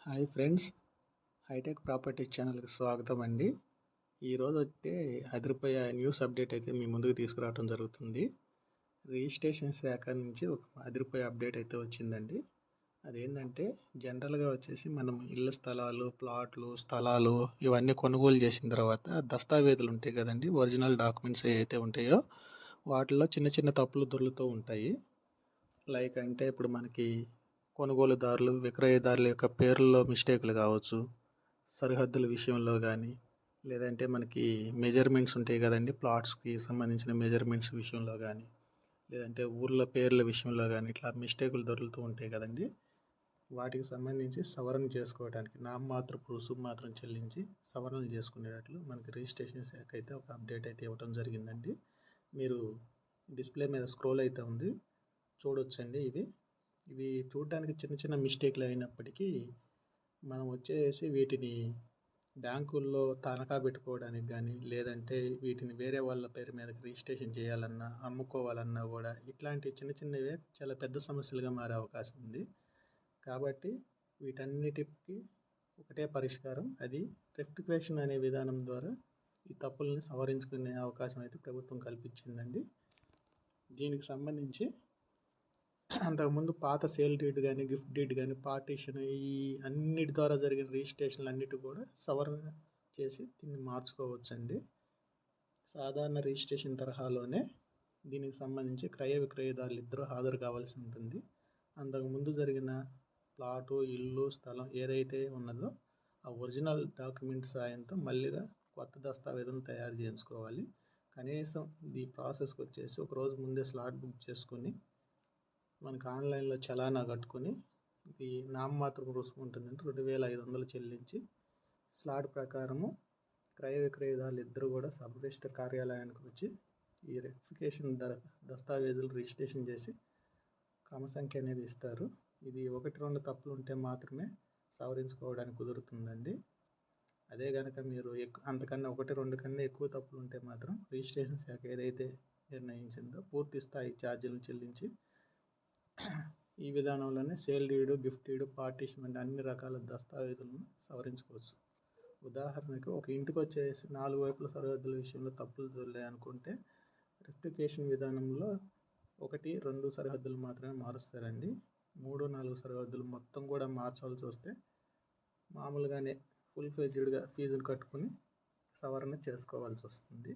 Hi friends, hitech property ఛానల్కి స్వాగతం అండి. ఈరోజు అయితే అదిరిపోయే న్యూస్ అప్డేట్ అయితే మీ ముందుకు తీసుకురావడం జరుగుతుంది. రిజిస్ట్రేషన్ శాఖ నుంచి ఒక అదిరిపోయే అప్డేట్ అయితే వచ్చిందండి. అదేంటంటే జనరల్గా వచ్చేసి మనం ఇళ్ళ స్థలాలు, ప్లాట్లు, స్థలాలు ఇవన్నీ కొనుగోలు చేసిన తర్వాత దస్తావేజులు ఉంటాయి కదండి, ఒరిజినల్ డాక్యుమెంట్స్ ఏవైతే ఉంటాయో వాటిల్లో చిన్న చిన్న తప్పులు దొర్లుతూ ఉంటాయి. లైక్ అంటే ఇప్పుడు మనకి కొనుగోలుదారులు, విక్రయదారుల యొక్క పేర్లలో మిస్టేకులు కావచ్చు, సరిహద్దుల విషయంలో కానీ, లేదంటే మనకి మెజర్మెంట్స్ ఉంటాయి కదండి, ప్లాట్స్కి సంబంధించిన మెజర్మెంట్స్ విషయంలో కానీ, లేదంటే ఊర్ల పేర్ల విషయంలో కానీ ఇట్లా మిస్టేకులు దొరుకుతూ ఉంటాయి కదండి. వాటికి సంబంధించి సవరణ చేసుకోవడానికి నామమాత్రపు రుసుము మాత్రం చెల్లించి సవరణలు చేసుకునేటట్లు మనకి రిజిస్ట్రేషన్ శాఖ అయితే ఒక అప్డేట్ అయితే ఇవ్వడం జరిగిందండి. మీరు డిస్ప్లే మీద స్క్రోల్ అయితే ఉంది, చూడొచ్చండి. ఇవి చూడడానికి చిన్న చిన్న మిస్టేక్లు అయినప్పటికీ మనం వచ్చేసి వీటిని బ్యాంకుల్లో తనఖా పెట్టుకోవడానికి కానీ, లేదంటే వీటిని వేరే వాళ్ళ పేరు మీద రిజిస్ట్రేషన్ చేయాలన్నా, అమ్ముకోవాలన్నా కూడా ఇట్లాంటి చిన్న చిన్నవే చాలా పెద్ద సమస్యలుగా మారే అవకాశం ఉంది. కాబట్టి వీటన్నిటికీ ఒకటే పరిష్కారం, అది రెక్టిఫికేషన్ అనే విధానం ద్వారా ఈ తప్పుల్ని సవరించుకునే అవకాశం అయితే ప్రభుత్వం కల్పించిందండి. దీనికి సంబంధించి అంతకుముందు పాత సేల్ డీడ్ కానీ, గిఫ్ట్ డీడ్ కానీ, పార్టీషన్ ఈ అన్నిటి ద్వారా జరిగిన రిజిస్ట్రేషన్లు అన్నిటి కూడా సవరణ చేసి దీన్ని మార్చుకోవచ్చండి. సాధారణ రిజిస్ట్రేషన్ తరహాలోనే దీనికి సంబంధించి క్రయ విక్రయదారులు ఇద్దరు హాజరు కావాల్సి ఉంటుంది. అంతకుముందు జరిగిన ప్లాటు, ఇల్లు, స్థలం ఏదైతే ఉన్నదో ఆ ఒరిజినల్ డాక్యుమెంట్ సాయంతో మళ్ళీగా కొత్త దస్తావేజులను తయారు చేసుకోవాలి. కనీసం ఈ ప్రాసెస్కి వచ్చేసి ఒకరోజు ముందే స్లాట్ బుక్ చేసుకొని మనకి ఆన్లైన్లో చలానా కట్టుకొని ఇది నామమాత్రం రుసుము ఉంటుందంటే 2500 చెల్లించి స్లాట్ ప్రకారము క్రయ విక్రయదారులు ఇద్దరు కూడా సబ్ రిజిస్టర్ కార్యాలయానికి వచ్చి ఈ రెక్టిఫికేషన్ దస్తావేజులు రిజిస్ట్రేషన్ చేసి క్రమ సంఖ్య అనేది ఇస్తారు. ఇది 1-2 తప్పులు ఉంటే మాత్రమే సవరించుకోవడానికి కుదురుతుందండి. అదే కనుక మీరు అంతకన్నా 1-2 కన్నా ఎక్కువ తప్పులు ఉంటే మాత్రం రిజిస్ట్రేషన్ శాఖ ఏదైతే నిర్ణయించిందో పూర్తి స్థాయి ఛార్జీలను చెల్లించి ఈ విధానంలోనే sale deed, gift deed, partition వంటి అన్ని రకాల దస్తావేజులను సవరించుకోవచ్చు. ఉదాహరణకు ఒక ఇంటికి వచ్చేసి 4 వైపుల సరిహద్దుల విషయంలో తప్పులు దొర్లాయి అనుకుంటే రెక్టిఫికేషన్ విధానంలో 1-2 సరిహద్దులు మాత్రమే మారుస్తారండి. 3-4 సరిహద్దులు మొత్తం కూడా మార్చాల్సి వస్తే మామూలుగానే ఫుల్ ఫ్లెడ్జ్డ్గా ఫీజులు కట్టుకుని సవరణ చేసుకోవాల్సి వస్తుంది.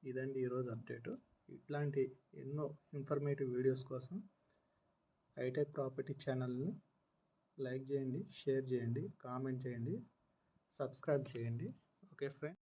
ఇదండి ఈరోజు అప్డేటు. ఇట్లాంటి ఎన్నో ఇన్ఫర్మేటివ్ వీడియోస్ కోసం హైటెక్ ప్రాపర్టీ ఛానల్ని లైక్ చేయండి, షేర్ చేయండి, కామెంట్ చేయండి, సబ్స్క్రైబ్ చేయండి. Okay friends.